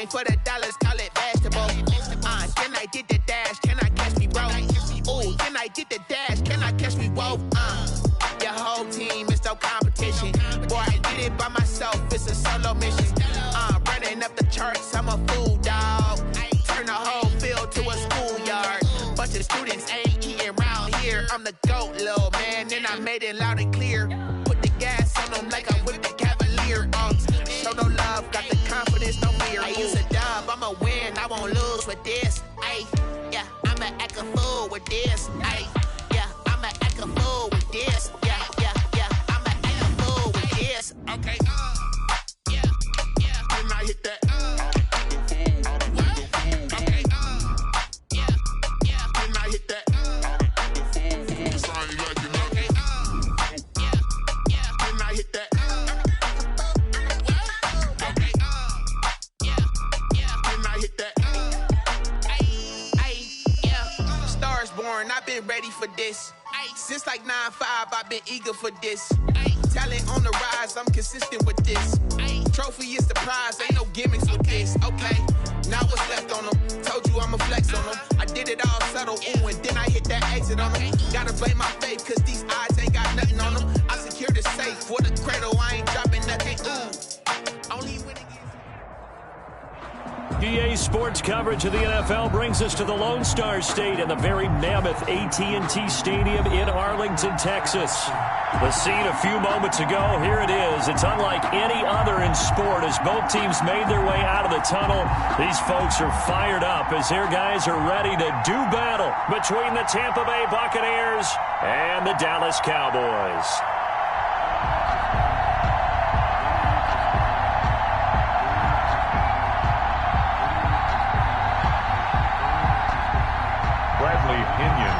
came for the dollars, call it basketball. Can I get the dash? Can I catch me, bro? Ooh, can I get the dash? Can I catch me, whoa? Your whole team is no competition. Boy, I did it by myself, it's a solo mission. Running up the charts, I'm a fool, dog. Turn the whole field to a schoolyard. Bunch of students ain't eating round here. I'm the GOAT, little man, and I made it loud and clear. Put the gas on them like I'm with the Cavalier. Show no love, got the confidence, no fear. I use a dub, I'ma win, I won't lose with this. Ay, yeah, I'ma act a fool with this. Ay, yeah, I'ma act a fool with this. Yeah, I'ma act a fool with this. Okay, yeah, can I hit that? Okay, yeah, can I hit that? Sorry, like you know. Okay, yeah, can I hit that? Okay, yeah, can I hit that? Yeah, stars born, I've been ready for this. Since like 9-5, I've been eager for this. Talent on the rise, I'm consistent with this. Trophy is the prize, ain't no gimmicks with this. Okay, now what's left on them? Told you I'ma flex on them. I did it all subtle, ooh, and then I hit that exit on them. Gotta blame my faith, cause these odds ain't got nothing on them. I secure the safe for the cradle, I ain't dropping nothing. Ooh, only when it EA Sports coverage of the NFL brings us to the Lone Star State and the very mammoth AT&T Stadium in Arlington, Texas. The scene a few moments ago, here it is. It's unlike any other in sport as both teams made their way out of the tunnel. These folks are fired up as their guys are ready to do battle between the Tampa Bay Buccaneers and the Dallas Cowboys.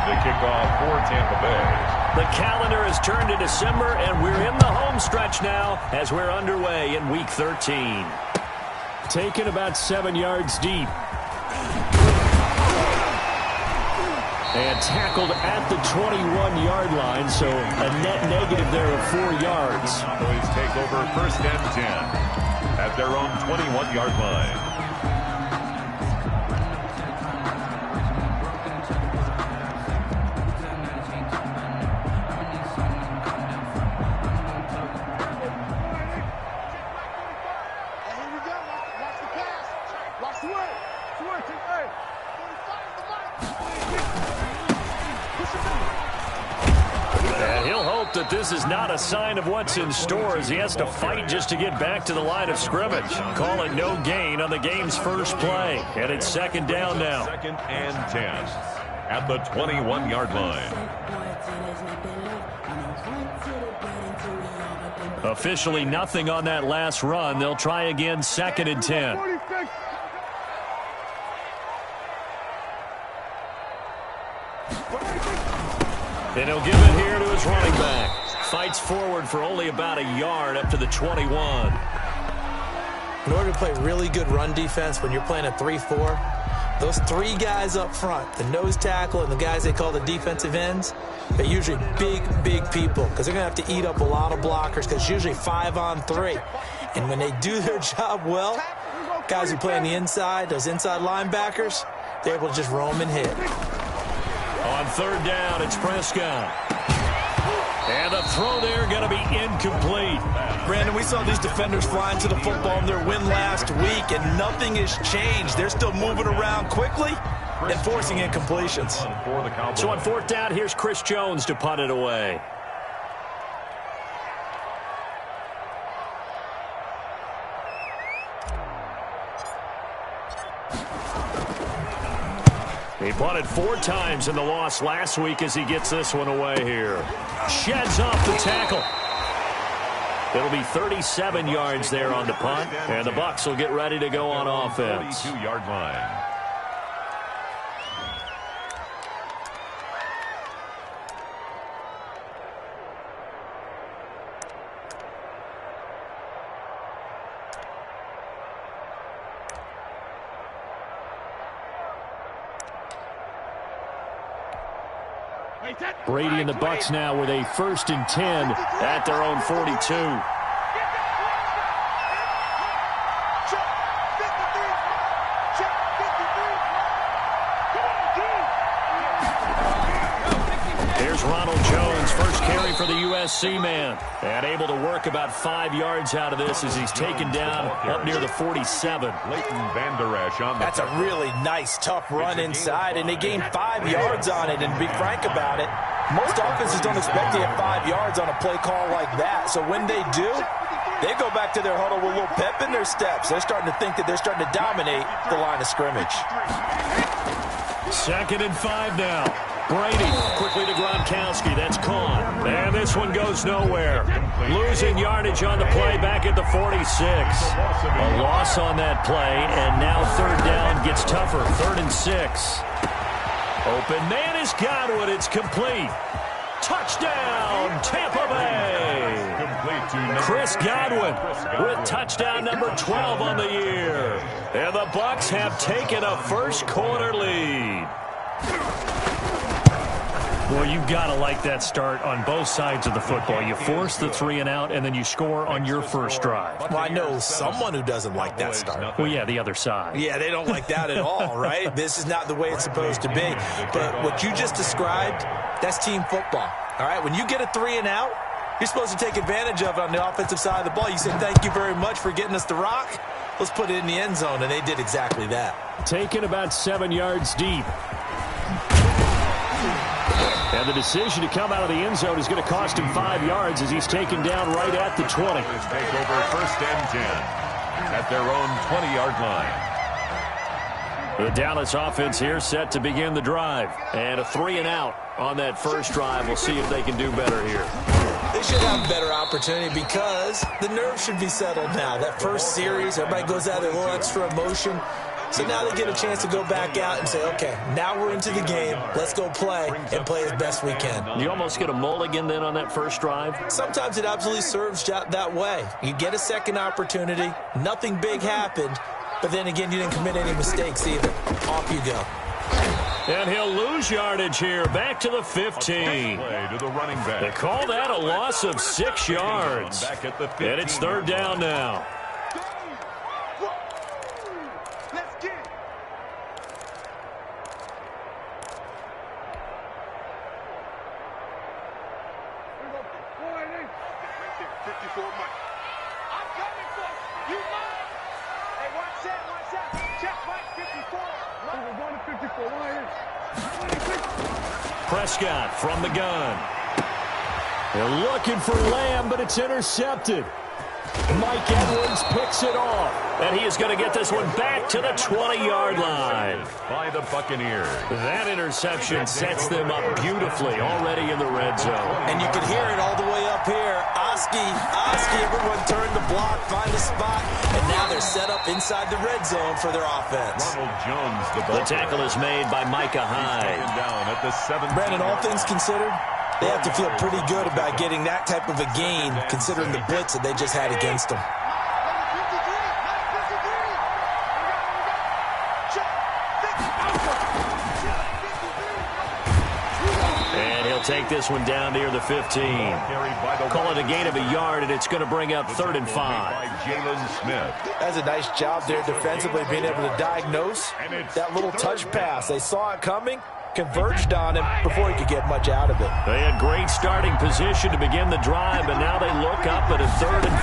The kickoff for Tampa Bay. The calendar has turned to December, and we're in the home stretch now as we're underway in Week 13. Taken about 7 yards deep. And tackled at the 21-yard line, so a net negative there of 4 yards. Cowboys take over 1st and 10 at their own 21-yard line. That this is not a sign of what's in store as he has to fight just to get back to the line of scrimmage. Call it no gain on the game's first play. And it's 2nd down now. 2nd and 10 at the 21-yard line. Officially nothing on that last run. They'll try again 2nd and 10. And he'll give it here to his running back. Fights forward for only about a yard up to the 21. In order to play really good run defense when you're playing a 3-4, those 3 guys up front, the nose tackle and the guys they call the defensive ends, they're usually big people because they're going to have to eat up a lot of blockers because it's usually 5-on-3. And when they do their job well, guys who play on the inside, those inside linebackers, they're able to just roam and hit. On 3rd down, it's Prescott. And the throw there going to be incomplete. Brandon, we saw these defenders flying to the football in their win last week, and nothing has changed. They're still moving around quickly and forcing incompletions. So on 4th down, here's Chris Jones to punt it away. He punted 4 times in the loss last week as he gets this one away here. Sheds off the tackle. It'll be 37 yards there on the punt, and the Bucs will get ready to go on offense. 32-yard line. Brady and the Bucs now with a 1st and 10 at their own 42. for the USC man. And able to work about 5 yards out of this as he's taken down up near the 47. That's a really nice, tough run inside, and they gained 5 yards on it. And to be frank about it, most offenses don't expect to get 5 yards on a play call like that. So when they do, they go back to their huddle with a little pep in their steps. They're starting to think that they're starting to dominate the line of scrimmage. 2nd and 5 now. Brady quickly to Gronkowski. That's caught. And this one goes nowhere. Losing yardage on the play back at the 46. A loss on that play, and now 3rd down gets tougher. 3rd and 6. Open man is Godwin. It's complete. Touchdown, Tampa Bay. Chris Godwin with touchdown number 12 on the year. And the Bucs have taken a first-quarter lead. Well, you've got to like that start on both sides of the football. You force the 3 and out, and then you score on your first drive. Well, I know someone who doesn't like that start. Well, yeah, the other side. Yeah, they don't like that at all, right? This is not the way it's supposed to be. But what you just described, that's team football. All right, when you get a 3 and out, you're supposed to take advantage of it on the offensive side of the ball. You say, thank you very much for getting us the rock. Let's put it in the end zone, and they did exactly that. Taken about 7 yards deep. And the decision to come out of the end zone is going to cost him 5 yards as he's taken down right at the 20. Take over 1st and 10 at their own 20-yard line. The Dallas offense here set to begin the drive. And a 3 and out on that first drive. We'll see if they can do better here. They should have a better opportunity because the nerves should be settled now. That first series, everybody goes out with a little extra emotion. So now they get a chance to go back out and say, okay, now we're into the game. Let's go play and play as best we can. You almost get a mulligan then on that first drive? Sometimes it absolutely serves that way. You get a second opportunity. Nothing big happened. But then again, you didn't commit any mistakes either. Off you go. And he'll lose yardage here. Back to the 15. They call that a loss of 6 yards. And it's 3rd down now. Prescott from the gun. They're looking for Lamb, but it's intercepted. Mike Edwards picks it off. And he is going to get this one back to the 20-yard line. By the Buccaneers. That interception sets them up beautifully already in the red zone. And you can hear it all the way up here. Oski, everyone turn the block, find a spot, and now they're set up inside the red zone for their offense. Ronald Jones, the tackle is made by Micah Hyde. Down at the 7. Brandon, all things considered, they have to feel pretty good about getting that type of a gain, considering the blitz that they just had against them. And he'll take this one down near the 15. Call it a gain of a yard, and it's going to bring up 3rd and 5. That's a nice job there defensively, being able to diagnose that little touch pass. They saw it coming, converged on him before he could get much out of it. They had great starting position to begin the drive, but now they look up at a 3rd and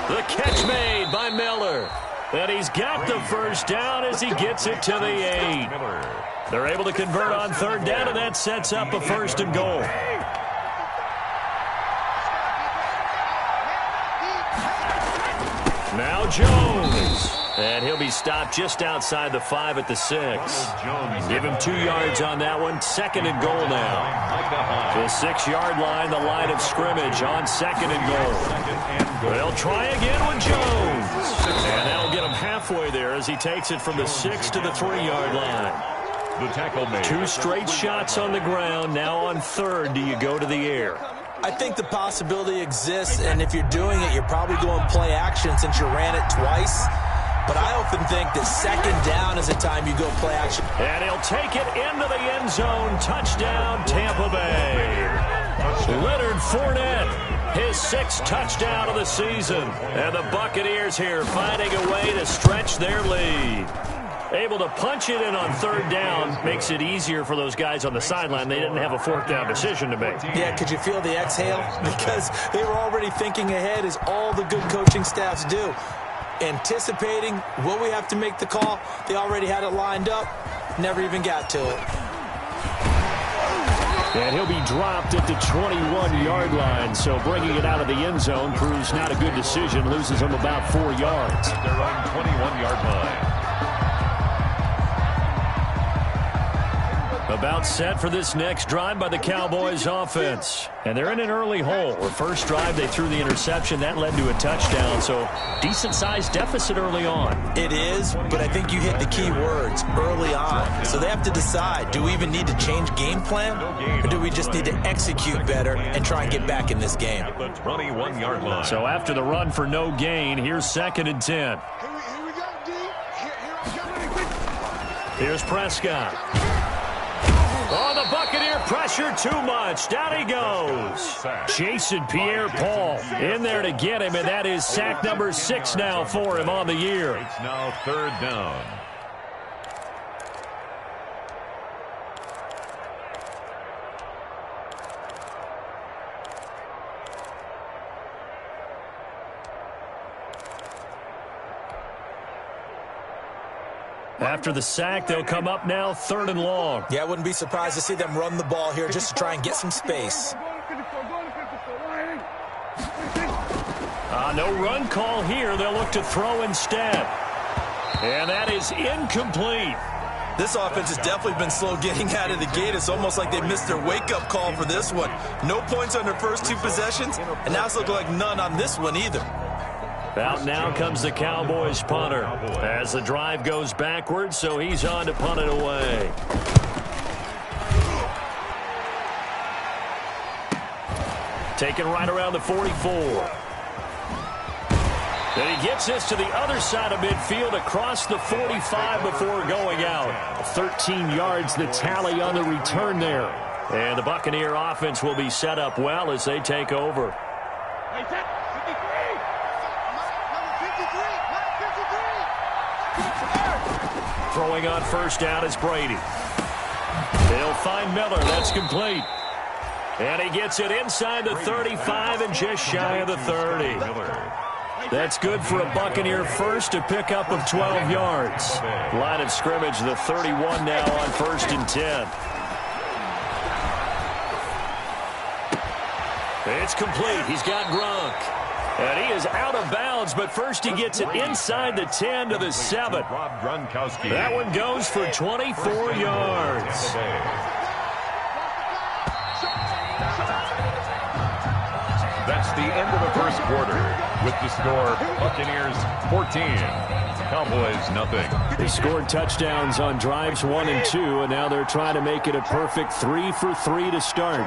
5. The catch made by Miller. And he's got the first down as he gets it to the 8. They're able to convert on 3rd down, and that sets up a 1st and goal. Now Jones. And he'll be stopped just outside the 5 at the 6. Give him 2 yards on that one. 2nd and goal now. The 6-yard line, the line of scrimmage on 2nd and goal. They'll try again with Jones. And that'll get him halfway there as he takes it from the 6 to the 3-yard line. The tackle made. 2 straight shots on the ground. Now on 3rd, do you go to the air? I think the possibility exists, and if you're doing it, you're probably going play action since you ran it twice. But I often think that 2nd down is the time you go play action. And he'll take it into the end zone. Touchdown, Tampa Bay. Leonard Fournette, his 6th touchdown of the season. And the Buccaneers here finding a way to stretch their lead. able to punch it in on third down. Makes it easier for those guys on the sideline. They didn't have a fourth down decision to make. Yeah, could you feel the exhale? Because they were already thinking ahead, as all the good coaching staffs do. Anticipating, will we have to make the call? They already had it lined up. Never even got to it. And he'll be dropped at the 21-yard line. So bringing it out of the end zone proves not a good decision. Loses him about 4 yards. Their own 21-yard line. About set for this next drive by the Cowboys offense. And they're in an early hole. The first drive, they threw the interception. That led to a touchdown. So decent-sized deficit early on. It is, but I think you hit the key words early on. So they have to decide, do we even need to change game plan? Or do we just need to execute better and try and get back in this game? At the 21-yard line. So after the run for no gain, here's 2nd and 10. Here's Prescott. Oh, the Buccaneer pressure too much. Down he goes. Jason Pierre-Paul in there to get him, and that is sack number 6 now for him on the year. It's now 3rd down. After the sack, they'll come up now 3rd and long. Yeah, I wouldn't be surprised to see them run the ball here just to try and get some space. No run call here. They'll look to throw instead. And that is incomplete. This offense has definitely been slow getting out of the gate. It's almost like they missed their wake-up call for this one. No points on their first 2 possessions, and now it's looking like none on this one either. Out now comes the Cowboys punter as the drive goes backwards, so he's on to punt it away. Taken right around the 44. Then he gets this to the other side of midfield across the 45 before going out. 13 yards the tally on the return there. And the Buccaneer offense will be set up well as they take over. Throwing on first down is Brady. They'll find Miller. That's complete. And he gets it inside the 35 and just shy of the 30. That's good for a Buccaneer first, to pick up of 12 yards. Line of scrimmage, the 31 now on 1st and 10. It's complete. He's got Gronk. And he is out of bounds, but first he gets it inside the 10 to the 7. That one goes for 24 yards. That's the end of the first quarter. With the score, Buccaneers 14, Cowboys nothing. They scored touchdowns on drives 1 and 2, and now they're trying to make it a perfect 3 for 3 to start.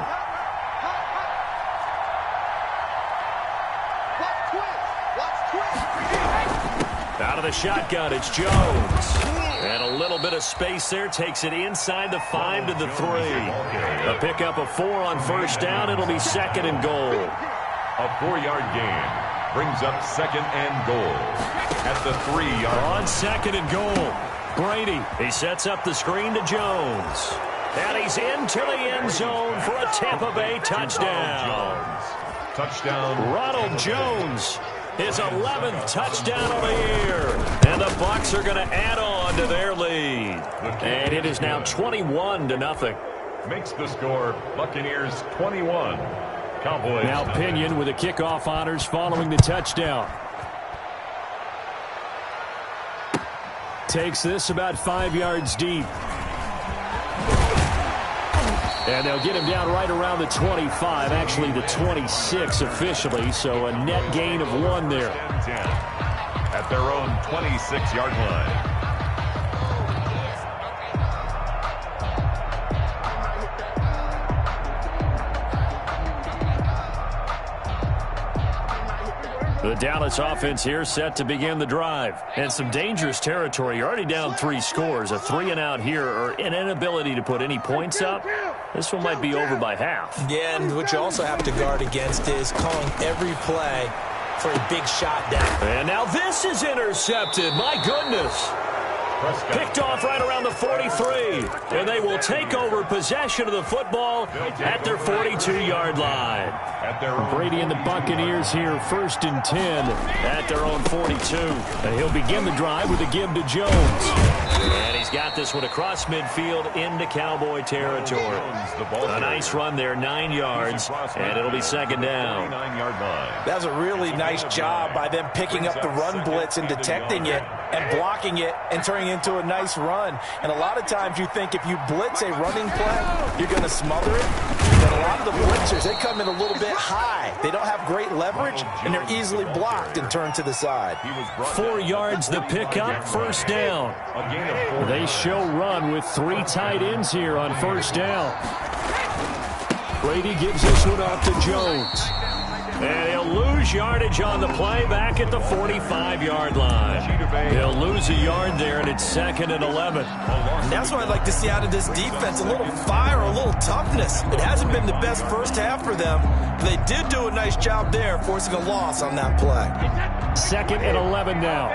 Out of the shotgun, it's Jones. And a little bit of space there, takes it inside the 5 to the 3. A pickup of 4 on first down. It'll be 2nd and goal. A 4-yard gain brings up 2nd and goal at the 3-yard line. On 2nd and goal, Brady. He sets up the screen to Jones. And he's into the end zone for a Tampa Bay touchdown. Touchdown. Ronald Jones. His 11th touchdown of the year. And the Bucs are going to add on to their lead. And it is now 21-0. Makes the score Buccaneers 21. Cowboys. Now Pinion with the kickoff honors following the touchdown. Takes this about 5 yards deep. And they'll get him down right around the 25, actually the 26 officially, so a net gain of 1 there. 10 at their own 26-yard line. The Dallas offense here set to begin the drive. And some dangerous territory. You're already down 3 scores. A 3-and-out here, or an inability to put any points up. This one might be over by half. Yeah, and what you also have to guard against is calling every play for a big shot down. And now this is intercepted. My goodness. Picked off right around the 43. And they will take over possession of the football at their 42-yard line. Brady and the Buccaneers here, 1st and 10 at their own 42. And he'll begin the drive with a give to Jones. And he's got this one across midfield into Cowboy territory. A nice run there, 9 yards, and it'll be 2nd down. That was a really nice job by them picking up the run blitz and detecting it and blocking it and turning it into a nice run. And a lot of times you think if you blitz a running play, you're going to smother it. But a lot of the blitzers, they come in a little bit high. They don't have great leverage, and they're easily blocked and turned to the side. 4 yards the pickup, 1st down. They show run with 3 tight ends here on 1st down. Brady gives this one off to Jones. And he'll lose yardage on the play back at the 45-yard line. He'll lose a yard there, and it's 2nd and 11. And that's what I'd like to see out of this defense, a little fire, a little toughness. It hasn't been the best first half for them, but they did do a nice job there, forcing a loss on that play. 2nd and 11 now.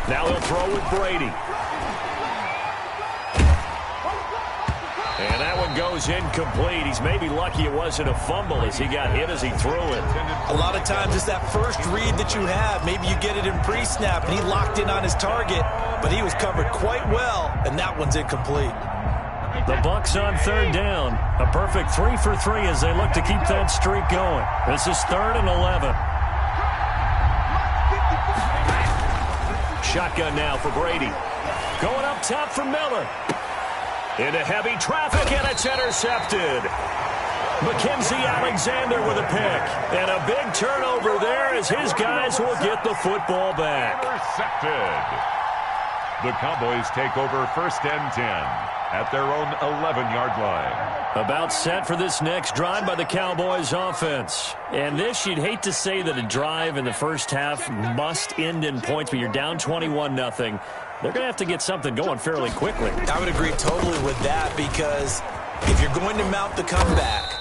Now he'll throw with Brady. And that one goes incomplete. He's maybe lucky it wasn't a fumble as he got hit as he threw it. A lot of times it's that first read that you have. Maybe you get it in pre-snap, and he locked in on his target, but he was covered quite well, and that one's incomplete. The Bucs on 3rd down. A perfect 3 for 3 as they look to keep that streak going. This is 3rd and 11. Shotgun now for Brady. Going up top for Miller. Into heavy traffic, and it's intercepted. Mackenzie Alexander with a pick. And a big turnover there as his guys will get the football back. Intercepted. The Cowboys take over 1st and 10 at their own 11-yard line. About set for this next drive by the Cowboys offense. And this, you'd hate to say that a drive in the first half must end in points, but you're down 21-0. They're going to have to get something going fairly quickly. I would agree totally with that, because if you're going to mount the comeback,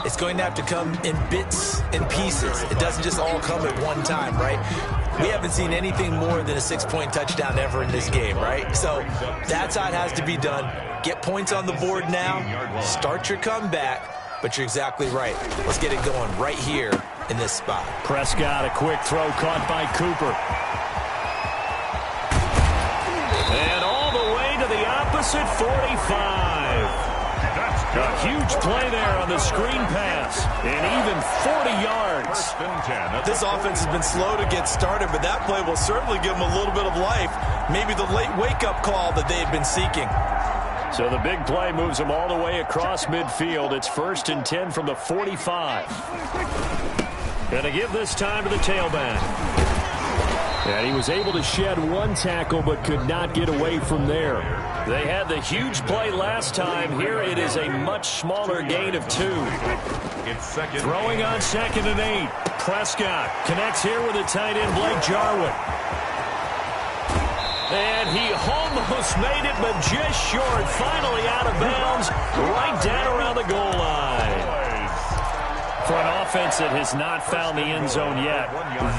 it's going to have to come in bits and pieces. It doesn't just all come at one time, right? We haven't seen anything more than a 6-point touchdown ever in this game, right? So that's how it has to be done. Get points on the board now. Start your comeback. But you're exactly right. Let's get it going right here in this spot. Prescott, a quick throw caught by Cooper. And all the way to the opposite 45. A huge play there on the screen pass. And even 40 yards. This offense has been slow to get started, but that play will certainly give them a little bit of life. Maybe the late wake-up call that they had been seeking. So the big play moves them all the way across midfield. It's 1st and 10 from the 45. Going to give this time to the tailback. And he was able to shed 1 tackle but could not get away from there. They had the huge play last time. Here it is a much smaller gain of 2. Throwing on 2nd and 8. Prescott connects here with a tight end, Blake Jarwin. And he almost made it, but just short. Finally out of bounds, right down around the goal line. For an offense that has not found the end zone yet,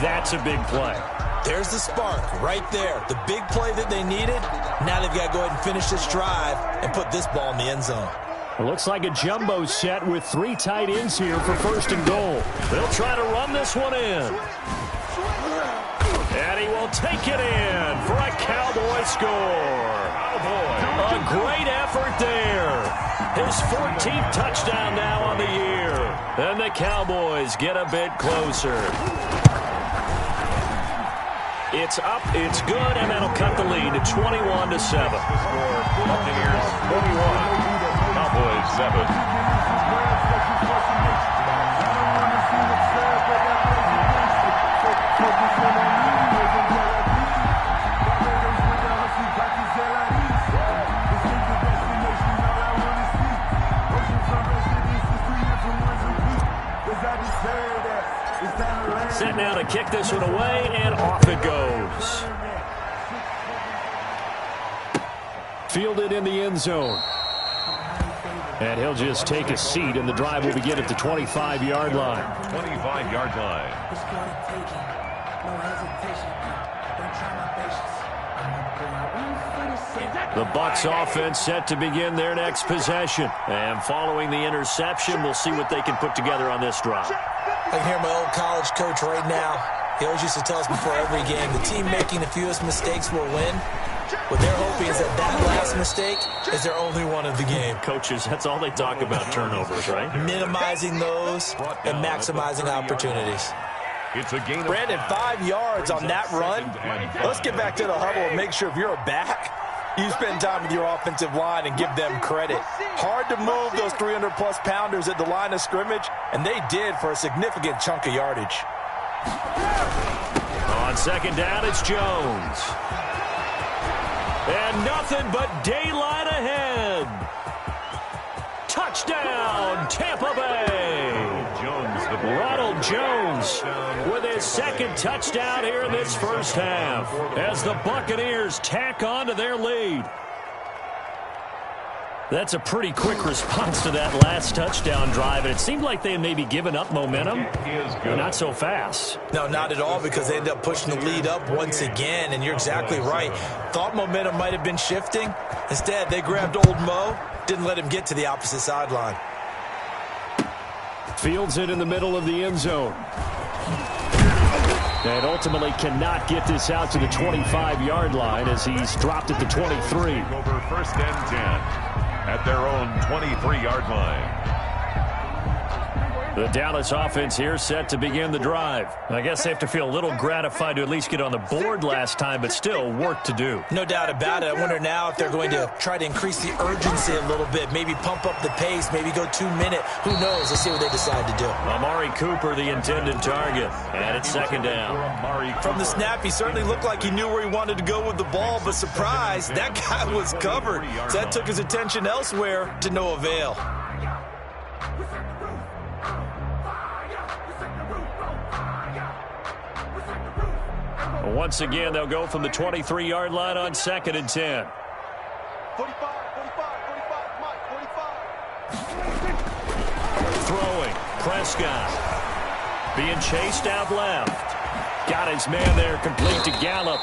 that's a big play. There's the spark right there. The big play that they needed. Now they've got to go ahead and finish this drive and put this ball in the end zone. It looks like a jumbo set with 3 tight ends here for 1st and goal. They'll try to run this one in. And he will take it in for a Cowboy score. A great effort there. His 14th touchdown now on the year. And the Cowboys get a bit closer. It's up, it's good, and that'll cut the lead to 21-7. Buccaneers 41, Cowboys 7. Set now to kick this one away, and off it goes. Fielded in the end zone. And he'll just take a seat, and the drive will begin at the 25-yard line. 25-yard line. The Bucs offense set to begin their next possession. And following the interception, we'll see what they can put together on this drive. I can hear my old college coach right now. He always used to tell us before every game, the team making the fewest mistakes will win. What they're hoping is that that last mistake is their only one of the game. Coaches, that's all they talk about, turnovers, right? Minimizing those and maximizing opportunities. It's a gain of Brandon, 5 yards on that run. Let's get back to the huddle and make sure if you're a back, you spend time with your offensive line and give them credit. Hard to move those 300-plus pounders at the line of scrimmage, and they did for a significant chunk of yardage. On second down, it's Jones. And nothing but daylight ahead. Touchdown, Tampa Bay. Ronald Jones with his second touchdown here in this first half as the Buccaneers tack on to their lead. That's a pretty quick response to that last touchdown drive, and it seemed like they had maybe given up momentum. Not so fast. No, not at all, because they ended up pushing the lead up once again, and you're exactly right. Thought momentum might have been shifting. Instead, they grabbed old Mo, didn't let him get to the opposite sideline. Fields it in the middle of the end zone. And ultimately cannot get this out to the 25-yard line as he's dropped at the 23. Over first and 10 at their own 23-yard line. The Dallas offense here set to begin the drive. I guess they have to feel a little gratified to at least get on the board last time, but still work to do. No doubt about it. I wonder now if they're going to try to increase the urgency a little bit, maybe pump up the pace, maybe go 2-minute. Who knows? Let's see what they decide to do. Amari Cooper, the intended target, and it's second down. From the snap, he certainly looked like he knew where he wanted to go with the ball, but surprise, that guy was covered. So that took his attention elsewhere to no avail. Once again, they'll go from the 23-yard line on second and 10. 45. Throwing, Prescott. Being chased out left. Got his man there, complete to Gallup.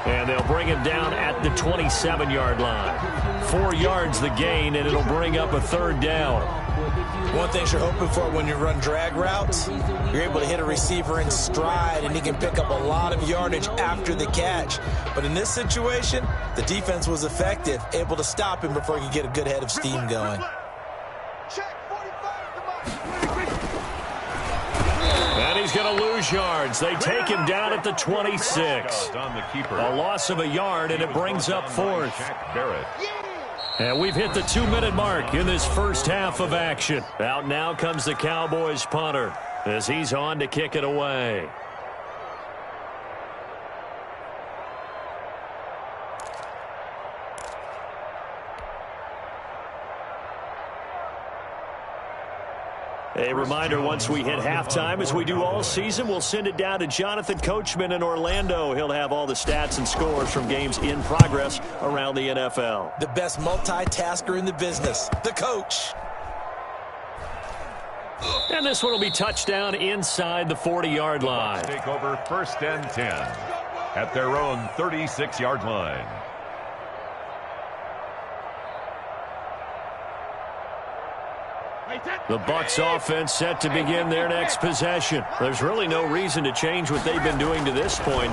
And they'll bring him down at the 27-yard line. 4 yards the gain, and it'll bring up a third down. One thing you're hoping for when you run drag routes, you're able to hit a receiver in stride, and he can pick up a lot of yardage after the catch. But in this situation, the defense was effective, able to stop him before he could get a good head of steam going. And he's going to lose yards. They take him down at the 26. A loss of a yard, and it brings up fourth. And we've hit the 2-minute mark in this first half of action. Out now comes the Cowboys punter as he's on to kick it away. A reminder, once we hit halftime, as we do all season, we'll send it down to Jonathan Coachman in Orlando. He'll have all the stats and scores from games in progress around the NFL. The best multitasker in the business, the coach. And this one will be touchdown inside the 40-yard line. Take over first and 10 at their own 36-yard line. The Bucs offense set to begin their next possession. There's really no reason to change what they've been doing to this point.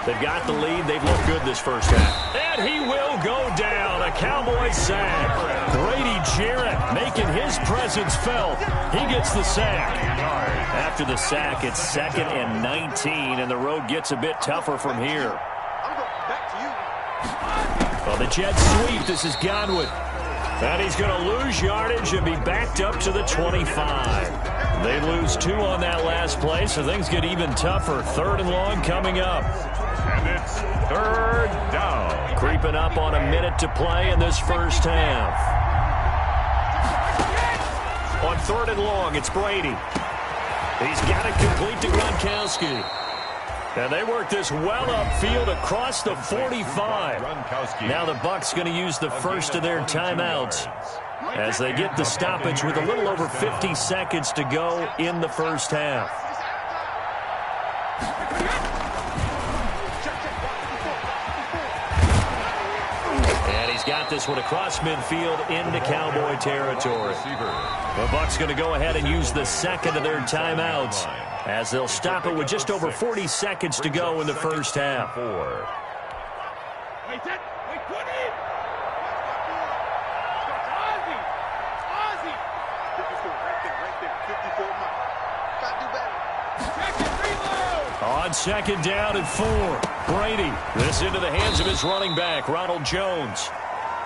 They've got the lead. They've looked good this first half. And he will go down. A Cowboys sack. Grady Jarrett making his presence felt. He gets the sack. After the sack, it's 2nd and 19, and the road gets a bit tougher from here. Well, the Jets sweep. This is Godwin. And he's going to lose yardage and be backed up to the 25. They lose 2 on that last play, so things get even tougher. 3rd and long coming up. And it's 3rd down. Creeping up on a minute to play in this first half. On 3rd and long, it's Brady. He's got it complete to Gronkowski. And they work this well upfield across the 45. Now the Bucs going to use the first of their timeouts. as they get the stoppage with a little over 50 seconds to go in the first half. And he's got this one across midfield into Cowboy territory. The Bucs going to go ahead and use the second of their timeouts as they'll stop it with just over 40 seconds to go in the first half. On second down and 4, Brady. This into the hands of his running back, Ronald Jones.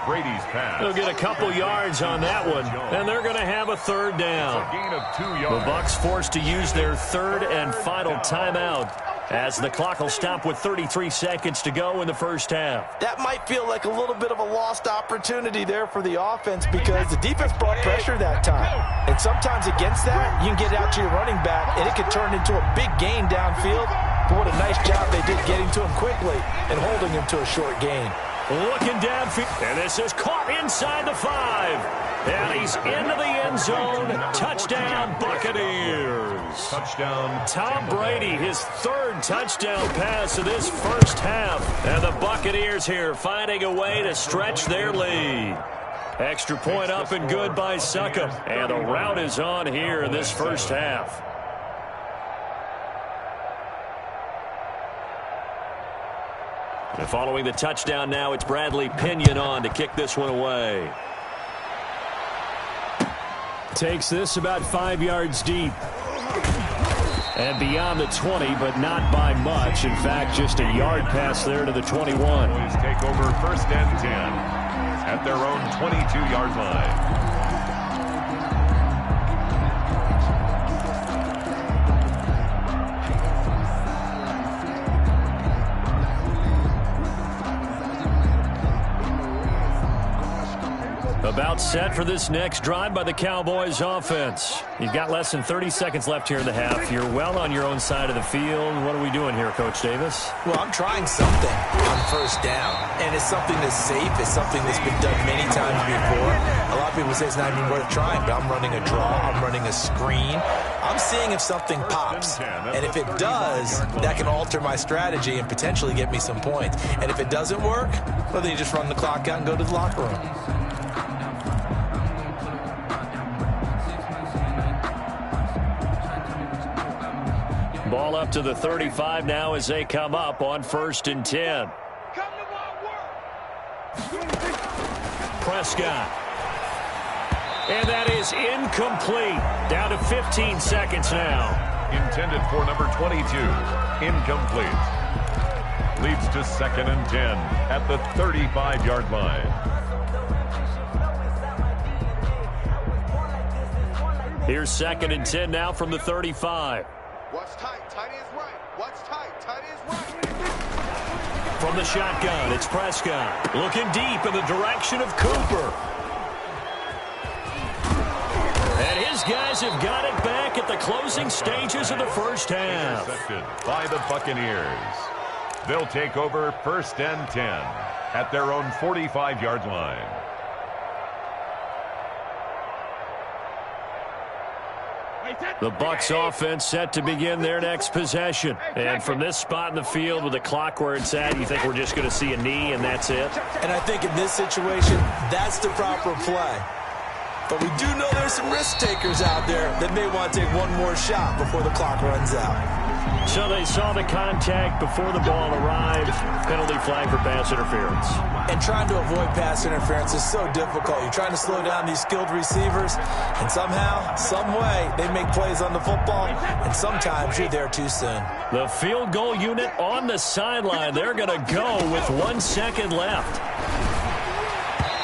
Brady's pass. They'll get a couple yards on that one, and they're going to have a third down. A gain of 2 The yards. Bucs forced to use their third and final timeout as the clock will stop with 33 seconds to go in the first half. That might feel like a little bit of a lost opportunity there for the offense because the defense brought pressure that time. And sometimes against that, you can get out to your running back, and it could turn into a big gain downfield. But what a nice job they did getting to him quickly and holding him to a short gain. Looking downfield, and this is caught inside the 5. And he's into the end zone. Touchdown, Buccaneers. Touchdown. Tom Brady, his third touchdown pass of this first half. And the Buccaneers here finding a way to stretch their lead. Extra point up and good by Succop. And the rout is on here in this first half. And following the touchdown now, it's Bradley Pinion on to kick this one away. Takes this about 5 yards deep. And beyond the 20, but not by much. In fact, just a yard pass there to the 21. Boys take over first and 10 at their own 22-yard line. About set for this next drive by the Cowboys offense. You've got less than 30 seconds left here in the half. You're well on your own side of the field. What are we doing here, Coach Davis? Well, I'm trying something on first down, and it's something that's safe. It's something that's been done many times before. A lot of people say it's not even worth trying, but I'm running a draw. I'm running a screen. I'm seeing if something pops, and if it does, that can alter my strategy and potentially get me some points. And if it doesn't work, well, then you just run the clock out and go to the locker room. Ball up to the 35 now as they come up on first and 10. Prescott. And that is incomplete. Down to 15 seconds now. Intended for number 22. Incomplete. Leads to second and 10 at the 35-yard line. Here's second and 10 now from the 35. Watch tight. Tight ends right. Watch tight. Tight ends right. From the shotgun, it's Prescott. Looking deep in the direction of Cooper. And his guys have got it back at the closing stages of the first half. Intercepted by the Buccaneers. They'll take over first and 10 at their own 45-yard line. The Bucs offense set to begin their next possession. And from this spot in the field with the clock where it's at, you think we're just going to see a knee and that's it? And I think in this situation, that's the proper play. But we do know there's some risk takers out there that may want to take one more shot before the clock runs out. So they saw the contact before the ball arrived. Penalty flag for pass interference. And trying to avoid pass interference is so difficult. You're trying to slow down these skilled receivers, and somehow, some way, they make plays on the football, and sometimes you're there too soon. The field goal unit on the sideline. They're going to go with 1 second left.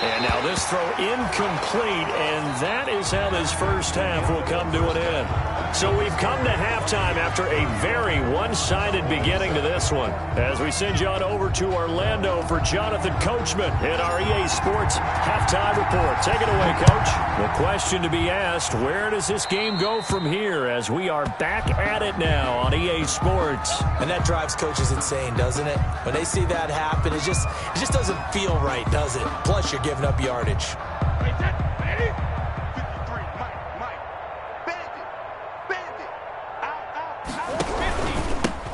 And now this throw incomplete, and that is how this first half will come to an end. So we've come to halftime after a very one-sided beginning to this one. As we send you on over to Orlando for Jonathan Coachman in our EA Sports Halftime Report. Take it away, Coach. The question to be asked, where does this game go from here as we are back at it now on EA Sports? And that drives coaches insane, doesn't it? When they see that happen, it just doesn't feel right, does it? Plus, you're giving up yardage.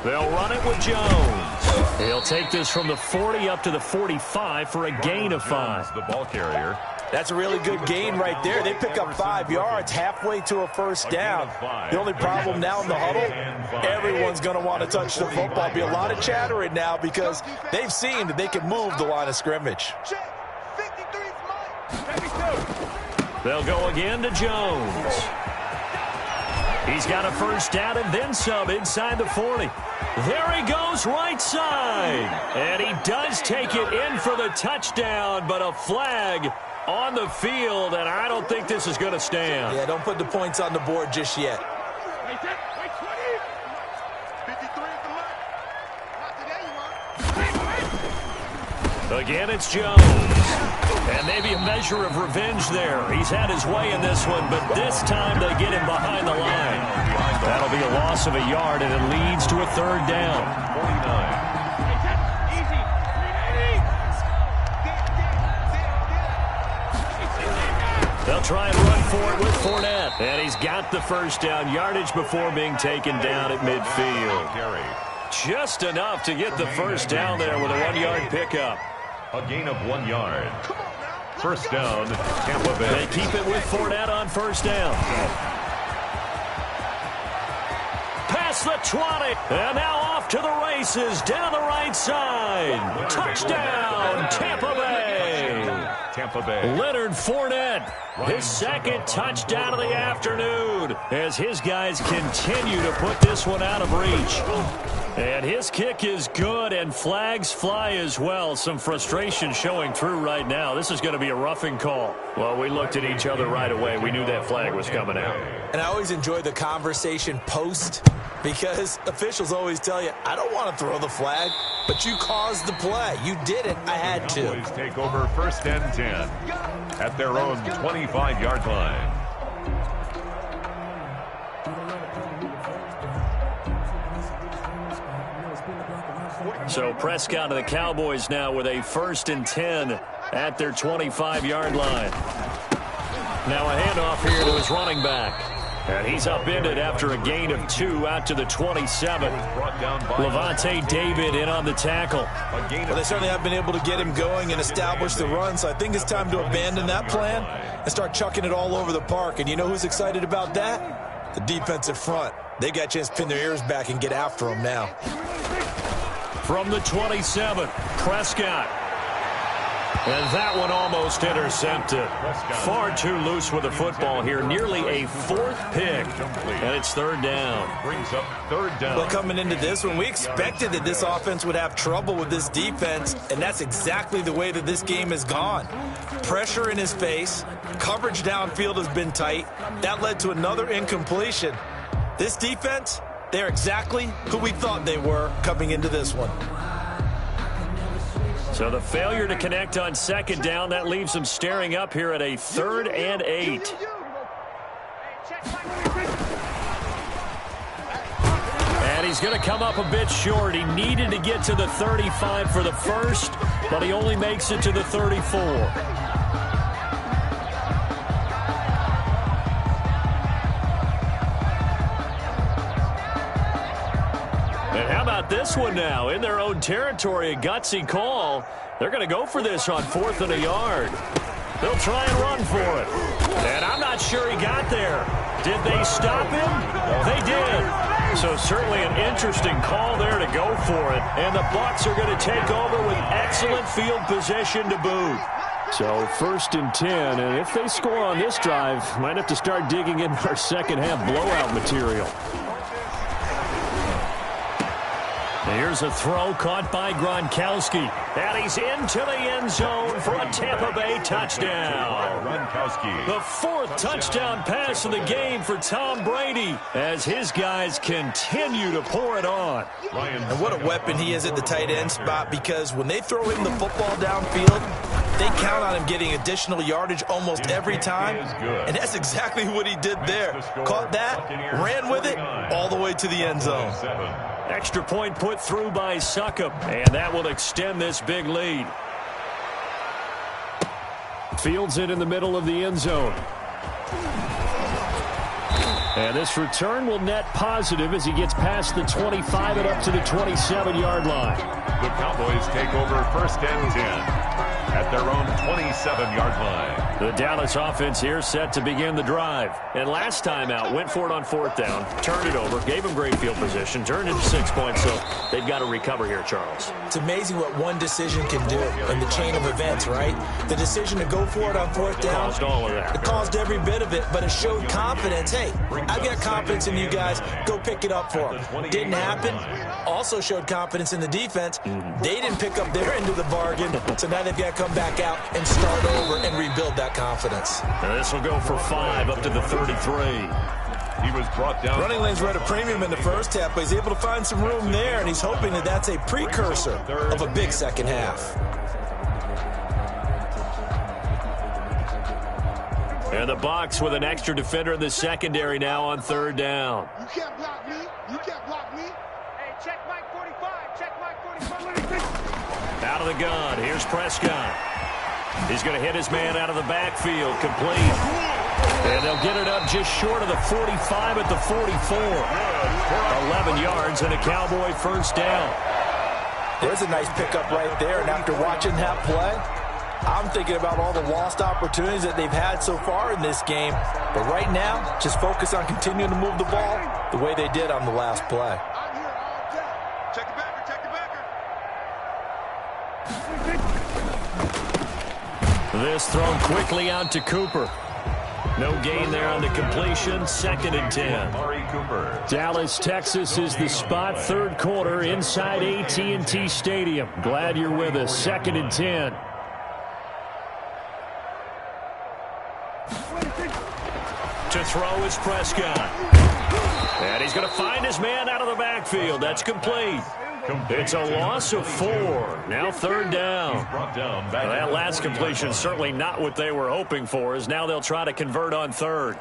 They'll run it with Jones. He'll take this from the 40 up to the 45 for a gain of 5. The ball carrier. That's a really good gain right there. They pick up 5 yards halfway to a first down. The only problem now in the huddle, everyone's going to want to touch the football. Be a lot of chattering now because they've seen that they can move the line of scrimmage. They'll go again to Jones. He's got a first down and then some inside the 40. There he goes right side. And he does take it in for the touchdown, but a flag on the field, and I don't think this is going to stand. Yeah, don't put the points on the board just yet. Again, it's Jones. And maybe a measure of revenge there. He's had his way in this one, but this time they get him behind the line. That'll be a loss of a yard, and it leads to a third down. 49. They'll try and run for it with Fournette. And he's got the first down yardage before being taken down at midfield. Just enough to get the first down there with a 1-yard pickup. A gain of 1 yard. First down, Tampa Bay. They keep it with Fournette on first down. Past the 20. And now off to the races down the right side. Touchdown, Tampa Bay. Tampa Bay. Leonard Fournette, his second touchdown of the afternoon as his guys continue to put this one out of reach. And his kick is good, and flags fly as well. Some frustration showing through right now. This is going to be a roughing call. Well, we looked at each other right away. We knew that flag was coming out. And I always enjoy the conversation post because officials always tell you, I don't want to throw the flag, but you caused the play. You did it. I had to. Cowboys take over first and 10 at their own 25-yard line. So Prescott and the Cowboys now with a first and 10 at their 25-yard line. Now a handoff here to his running back. And he's upended after a gain of 2 out to the 27. Levante David in on the tackle. Well, they certainly have been able to get him going and establish the run, so I think it's time to abandon that plan and start chucking it all over the park. And you know who's excited about that? The defensive front. They got a chance to pin their ears back and get after him now. From the 27, Prescott. And that one almost intercepted. Far too loose with the football here. Nearly a 4th pick. And it's third down. Brings up third down. Well, coming into this one, we expected that this offense would have trouble with this defense, and that's exactly the way that this game has gone. Pressure in his face. Coverage downfield has been tight. That led to another incompletion. This defense, they're exactly who we thought they were coming into this one. So the failure to connect on second down, that leaves them staring up here at a 3rd and 8. And he's going to come up a bit short. He needed to get to the 35 for the first, but he only makes it to the 34. This one now in their own territory, a gutsy call. They're going to go for this on 4th and a yard. They'll try and run for it. And I'm not sure he got there. Did they stop him? They did. So certainly an interesting call there to go for it. And the Bucs are going to take over with excellent field position to boot. So 1st and 10, and if they score on this drive, might have to start digging in our second half blowout material. Here's a throw caught by Gronkowski. And he's into the end zone for a Tampa Bay touchdown. The 4th touchdown pass of the game for Tom Brady as his guys continue to pour it on. And what a weapon he is at the tight end spot, because when they throw him the football downfield, they count on him getting additional yardage almost every time. And that's exactly what he did there. Caught that, ran with it, all the way to the end zone. Extra point put through by Succop, and that will extend this big lead. Fields it in the middle of the end zone. And this return will net positive as he gets past the 25 and up to the 27-yard line. The Cowboys take over 1st and 10 at their own 27-yard line. The Dallas offense here set to begin the drive. And last time out, went for it on 4th down, turned it over, gave them great field position, turned into 6 points, so they've got to recover here, Charles. It's amazing what one decision can do in the chain of events, right? The decision to go for it on 4th down. Caused all of that. It caused every bit of it, but it showed confidence. Hey, I've got confidence in you guys. Go pick it up for them. Didn't happen. Also showed confidence in the defense. They didn't pick up their end of the bargain, so now they've got to come back out and start over and rebuild that confidence. And this will go for 5 up to the 33. He was brought down. Running lanes were at a premium in the first half, but he's able to find some room there, and he's hoping that that's a precursor of a big second half. And the Bucs with an extra defender in the secondary now on 3rd down. You can't block me. You can't block me. Hey, check Mike 45. Check Mike 45. Out of the gun. Here's Prescott. He's going to hit his man out of the backfield. Complete. And they'll get it up just short of the 45 at the 44. 11 yards and a Cowboy 1st down. There's a nice pickup right there, and after watching that play, I'm thinking about all the lost opportunities that they've had so far in this game. But right now, just focus on continuing to move the ball the way they did on the last play. I'm here all day. Check the backer. Check the backer. This thrown quickly out to Cooper. No gain there on the completion. 2nd and 10. Dallas, Texas is the spot. 3rd quarter inside AT&T Stadium. Glad you're with us. 2nd and 10. To throw is Prescott. And he's going to find his man out of the backfield. That's complete. It's a loss of 4. Now 3rd down. That last completion certainly not what they were hoping for, as now they'll try to convert on 3rd.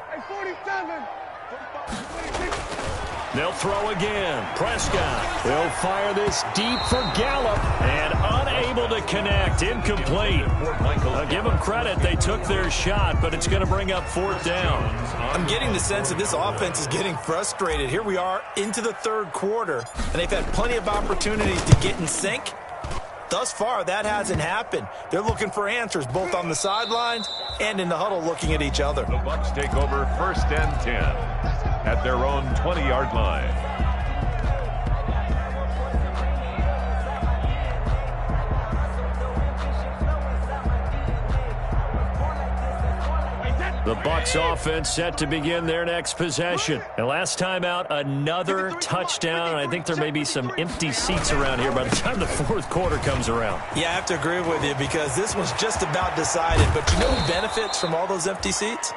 They'll throw again. Prescott will fire this deep for Gallup, and unable to connect. Incomplete. I'll give them credit. They took their shot, but it's going to bring up 4th down. I'm getting the sense that this offense is getting frustrated. Here we are into the 3rd quarter, and they've had plenty of opportunities to get in sync. Thus far, that hasn't happened. They're looking for answers both on the sidelines and in the huddle looking at each other. The Bucs take over 1st and 10 at their own 20-yard line. The Bucs offense set to begin their next possession. And last time out, another touchdown. I think there may be some empty seats around here by the time the 4th quarter comes around. Yeah, I have to agree with you because this one's just about decided. But you know who benefits from all those empty seats?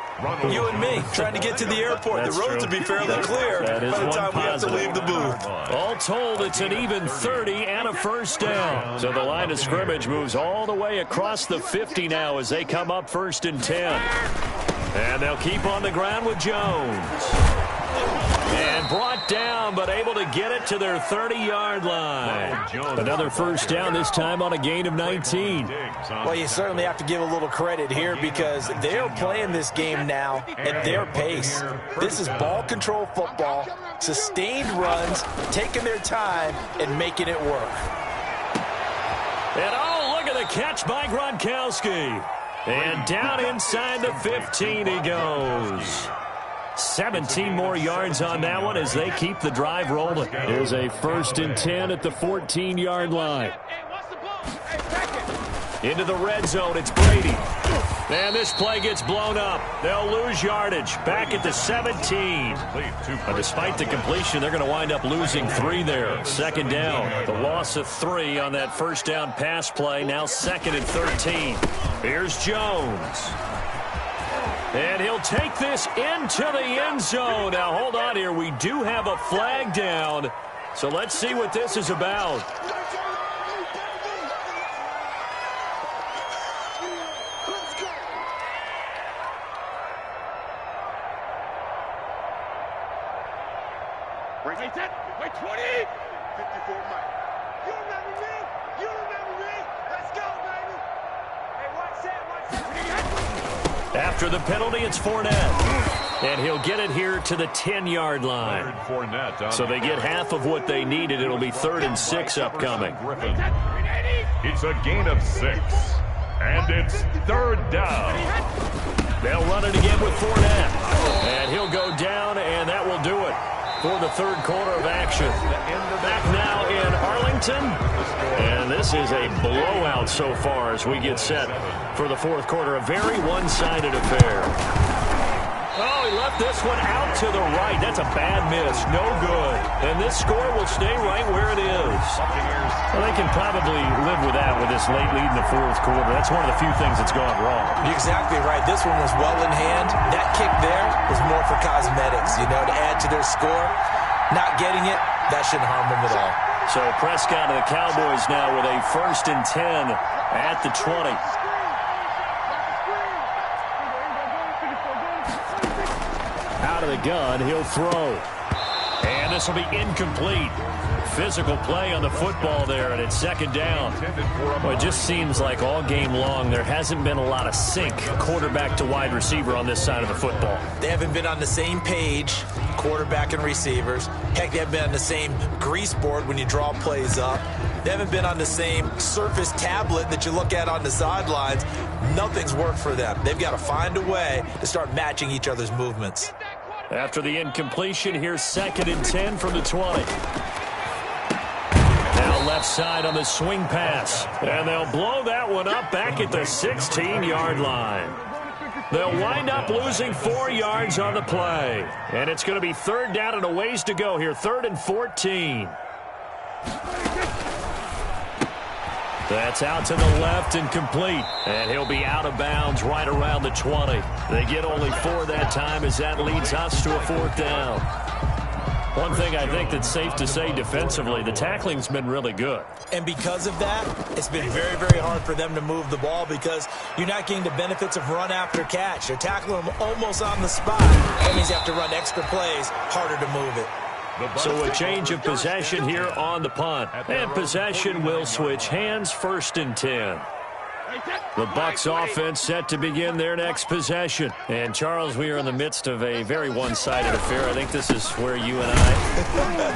You and me, trying to get to the airport. That's the roads true. will be fairly clear That is by the one time we have to leave the booth. All told, it's an even 30 and a 1st down. So the line of scrimmage moves all the way across the 50 now as they come up 1st and 10. And they'll keep on the ground with Jones. And brought down, but able to get it to their 30-yard line. Another 1st down, this time on a gain of 19. Well, you certainly have to give a little credit here because they're playing this game now at their pace. This is ball control football, sustained runs, taking their time, and making it work. And oh, look at the catch by Gronkowski. And down inside the 15 he goes. 17 more yards on that one as they keep the drive rolling. Here's a 1st and 10 at the 14-yard line. Into the red zone, it's Brady. And this play gets blown up. They'll lose yardage. Back at the 17. But despite the completion, they're going to wind up losing 3 there. 2nd down. The loss of 3 on that 1st down pass play. Now 2nd and 13. Here's Jones. And he'll take this into the end zone. Now, hold on here. We do have a flag down. So let's see what this is about. Wait, 20. 54 Mike. You remember me? You remember me? Let's go, baby. Hey, watch that. After the penalty, it's Fournette. And he'll get it here to the 10-yard line. So they get half of what they needed. It'll be 3rd and 6 upcoming. It's a gain of 6. And it's 3rd down. They'll run it again with Fournette. And he'll go down, and that will do it for the 3rd quarter of action. Back now in Arlington. And this is a blowout so far as we get set for the 4th quarter. A very one-sided affair. Oh, he left this one out to the right. That's a bad miss. No good. And this score will stay right where it is. Well, they can probably live with that with this late lead in the 4th quarter. That's one of the few things that's gone wrong. You're exactly right. This one was well in hand. That kick there was more for cosmetics, to add to their score. Not getting it, that shouldn't harm them at all. So Prescott and the Cowboys now with a 1st and 10 at the 20. Out of the gun, he'll throw. And this will be incomplete. Physical play on the football there, and it's 2nd down. Well, it just seems like all game long there hasn't been a lot of sync quarterback to wide receiver on this side of the football. They haven't been on the same page, quarterback and receivers. Heck, they haven't been on the same grease board when you draw plays up. They haven't been on the same Surface tablet that you look at on the sidelines. Nothing's worked for them. They've got to find a way to start matching each other's movements. After the incompletion, here's 2nd and 10 from the 20. Now left side on the swing pass. And they'll blow that one up back at the 16-yard line. They'll wind up losing 4 yards on the play. And it's going to be 3rd down and a ways to go here. 3rd and 14. That's out to the left and complete. And he'll be out of bounds right around the 20. They get only 4 that time as that leads us to a 4th down. One thing I think that's safe to say defensively, the tackling's been really good. And because of that, it's been very, very hard for them to move the ball because you're not getting the benefits of run after catch. They're tackling them almost on the spot. That means you have to run extra plays, harder to move it. So a change of possession here on the punt. And possession will switch hands, 1st and 10. The Bucs offense set to begin their next possession. And, Charles, we are in the midst of a very one-sided affair. I think this is where you and I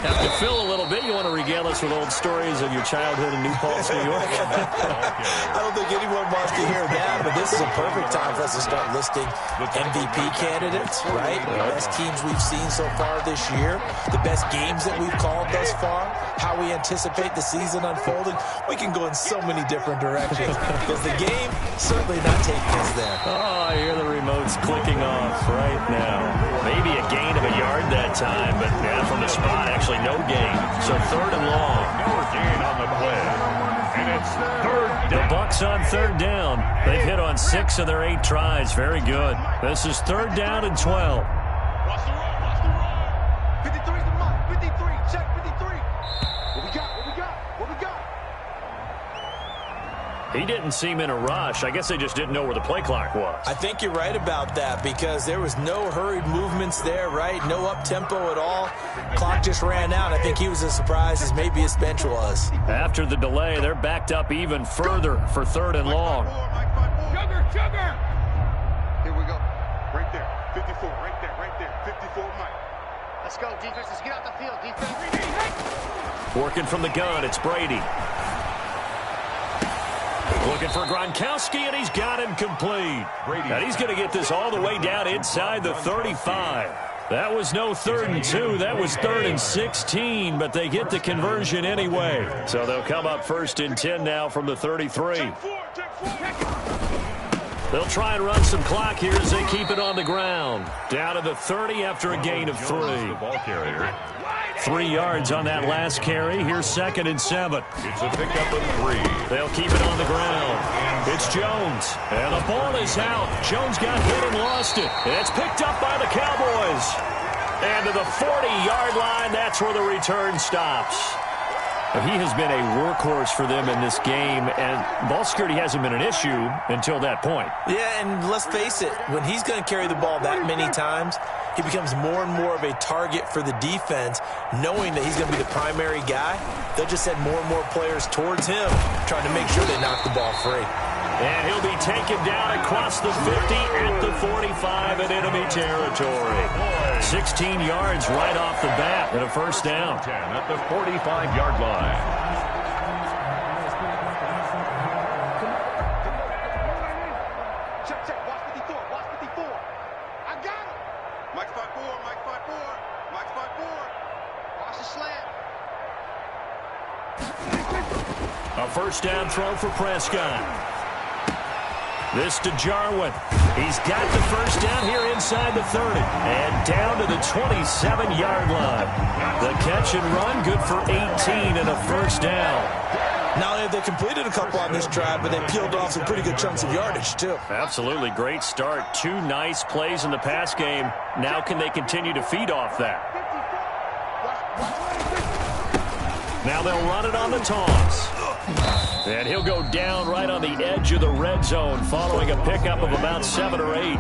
have to fill a little bit. You want to regale us with old stories of your childhood in New Paltz, New York? I don't think anyone wants to hear that, but this is a perfect time for us to start listing MVP candidates, right? The best teams we've seen so far this year, the best games that we've called thus far, how we anticipate the season unfolding. We can go in so many different directions because the game certainly not taking us there. Oh, I hear the remotes clicking off right now. Maybe a gain of a yard that time, but yeah, from the spot, actually no gain. So 3rd and long. No gain on the play. And it's 3rd down. The Bucs on 3rd down. They've hit on 6 of their 8 tries. Very good. This is 3rd down and 12. Watch the run, watch the run. 53's the mark, 53, check 53. What we got, what we got, what we got? He didn't seem in a rush. I guess they just didn't know where the play clock was. I think you're right about that because there was no hurried movements there, right? No up-tempo at all. Clock just ran out. I think he was as surprised as maybe his bench was. After the delay, they're backed up even further for 3rd and long. Sugar! Here we go. Right there. 54, right there. 54, Mike. Let's go, defense. Let's get out the field. Defense. Working from the gun, it's Brady. Looking for Gronkowski, and he's got him complete. And he's going to get this all the way down inside the 35. That was no 3rd and 2. That was 3rd and 16, but they get the conversion anyway. So they'll come up 1st and 10 now from the 33. They'll try and run some clock here as they keep it on the ground. Down to the 30 after a gain of 3. 3 yards on that last carry. Here's 2nd and 7. It's a pickup of 3. They'll keep it on the ground. It's Jones. And the ball is out. Jones got hit and lost it. And it's picked up by the Cowboys. And to the 40-yard line, that's where the return stops. He has been a workhorse for them in this game, and ball security hasn't been an issue until that point. Yeah, and let's face it, when he's going to carry the ball that many times, he becomes more and more of a target for the defense, knowing that he's going to be the primary guy. They'll just send more and more players towards him, trying to make sure they knock the ball free. And he'll be taken down across the 50 at the 45 in enemy territory. 16 yards right off the bat and a first down. 10 at the 45-yard line. Check, check. Watch 54. Watch 54. I got him. Mike's 5-4. Mike's 5-4. Mike's 5-4. Watch the slant. A first down throw for Prescott. This to Jarwin. He's got the first down here inside the 30. And down to the 27-yard line. The catch and run good for 18 and a first down. Not only have they completed a couple on this drive, but they peeled off some pretty good chunks of yardage, too. Absolutely great start. 2 nice plays in the pass game. Now can they continue to feed off that? Now they'll run it on the toss. And he'll go down right on the edge of the red zone following a pickup of about 7 or 8.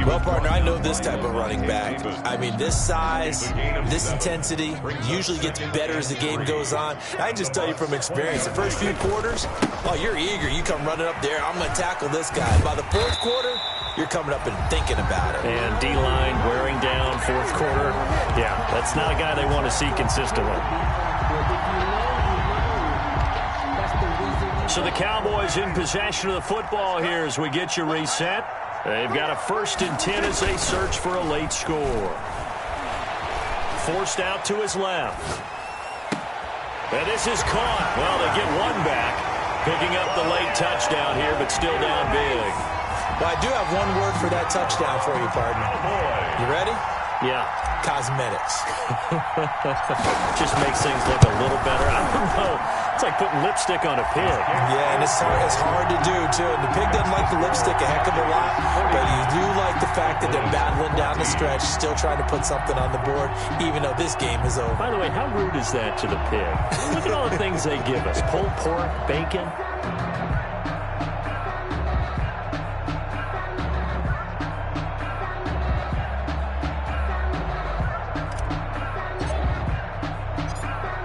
Well, partner, I know this type of running back. I mean, this size, this intensity usually gets better as the game goes on. I can just tell you from experience, the first few quarters, oh, you're eager. You come running up there, I'm going to tackle this guy. By the fourth quarter, you're coming up and thinking about it. And D-line wearing down fourth quarter. Yeah, that's not a guy they want to see consistently. So the Cowboys in possession of the football here as we get you reset. They've got a 1st and 10 as they search for a late score. Forced out to his left. And this is caught. Well, they get one back. Picking up the late touchdown here, but still down big. Well, I do have one word for that touchdown for you, partner. You ready? Yeah. Cosmetics. Just makes things look a little better. I don't know. It's like putting lipstick on a pig. Yeah, and it's hard to do, too. And the pig doesn't like the lipstick a heck of a lot, but you do like the fact that they're battling down the stretch, still trying to put something on the board, even though this game is over. By the way, how rude is that to the pig? Look at all the things they give us. Pulled pork, bacon.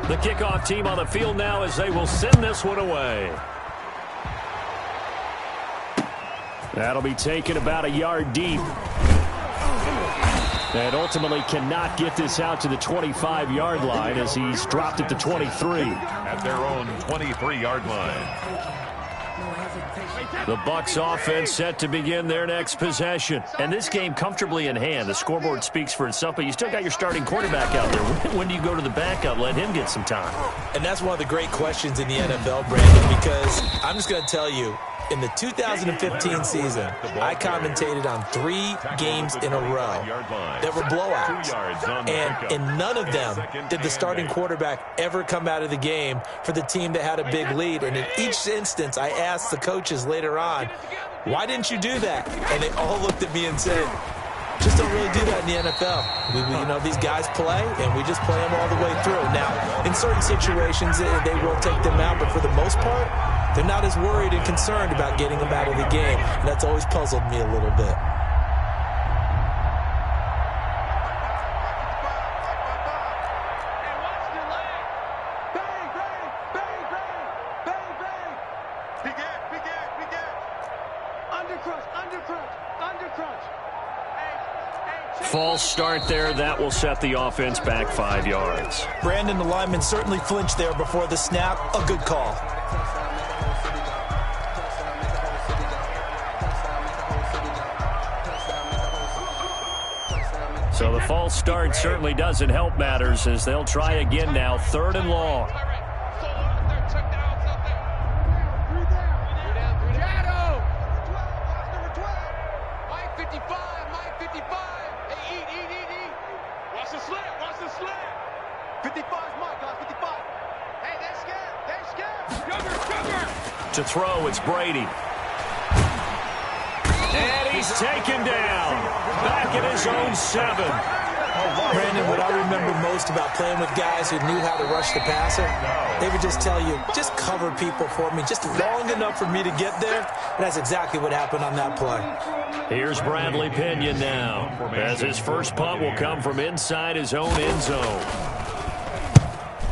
The kickoff team on the field now as they will send this one away. That'll be taken about a yard deep. And ultimately cannot get this out to the 25-yard line as he's dropped it to 23. At their own 23-yard line. The Bucs offense set to begin their next possession. And this game comfortably in hand. The scoreboard speaks for itself, but you still got your starting quarterback out there. When do you go to the backup? Let him get some time. And that's one of the great questions in the NFL, Brandon, because I'm just going to tell you, in the 2015 season, I commentated on 3 games in a row that were blowouts. And in none of them did the starting quarterback ever come out of the game for the team that had a big lead. And in each instance, I asked the coaches later on, why didn't you do that? And they all looked at me and said, just don't really do that in the NFL. You know, these guys play, and we just play them all the way through. Now, in certain situations, they will take them out, but for the most part, they're not as worried and concerned about getting them out of the game, and that's always puzzled me a little bit. False start there. That will set the offense back 5 yards. Brandon, the lineman certainly flinched there before the snap. A good call. So the false start certainly doesn't help matters as they'll try again now. 3rd and long. To throw, it's Brady. And he's taken down. Back at his own 7. Brandon, what I remember most about playing with guys who knew how to rush the passer, they would just tell you, just cover people for me, just long enough for me to get there. And that's exactly what happened on that play. Here's Bradley Pinion now, as his first punt will come from inside his own end zone.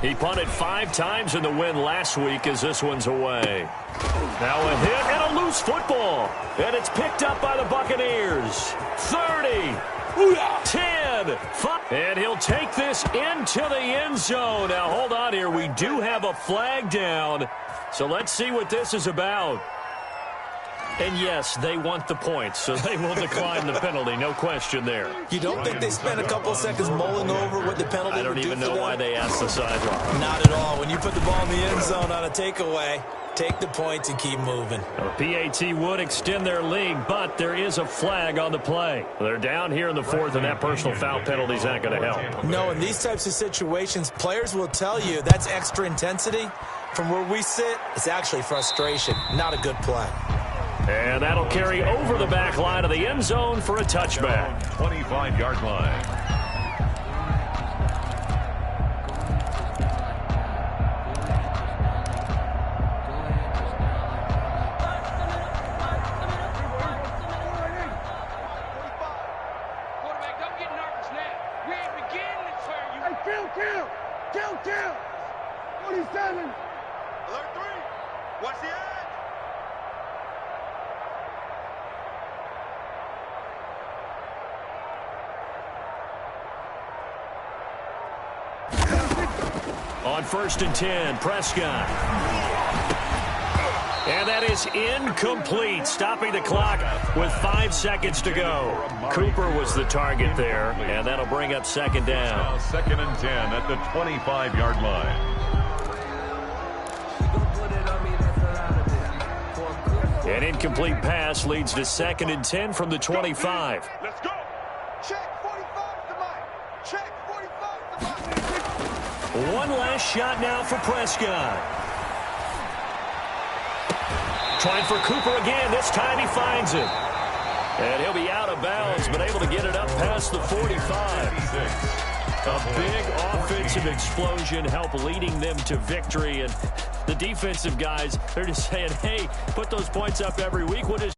He punted 5 times in the win last week as this one's away. Now a hit and a loose football. And it's picked up by the Buccaneers. 30, 10, 5. And he'll take this into the end zone. Now hold on here. We do have a flag down. So let's see what this is about. And yes, they want the points, so they will decline the penalty. No question there. You don't think they spent a couple seconds mulling over what the penalty I don't would do even know why they asked the sideline. Not at all. When you put the ball in the end zone on a takeaway, take the points and keep moving. A PAT would extend their lead, but there is a flag on the play. They're down here in the 4th, and that personal foul penalty is not going to help. No, in these types of situations, players will tell you that's extra intensity. From where we sit, it's actually frustration, not a good play. And that'll carry over the back line of the end zone for a touchback. 25-yard line. Quarterback, don't get nervous now. We ain't beginning to turn you. Hey, kill. 47. Alert 3. Watch the edge. On 1st and 10, Prescott. And that is incomplete, stopping the clock with 5 seconds to go. Cooper was the target there, and that'll bring up 2nd down. Now 2nd and 10 at the 25-yard line. An incomplete pass leads to 2nd and 10 from the 25. Let's go. Check 45 to Mike. Check 45 to Mike. One last shot now for Prescott. Trying for Cooper again. This time he finds it. And he'll be out of bounds, but able to get it up past the 45. A big offensive explosion help leading them to victory. And the defensive guys, they're just saying, hey, put those points up every week. We'll just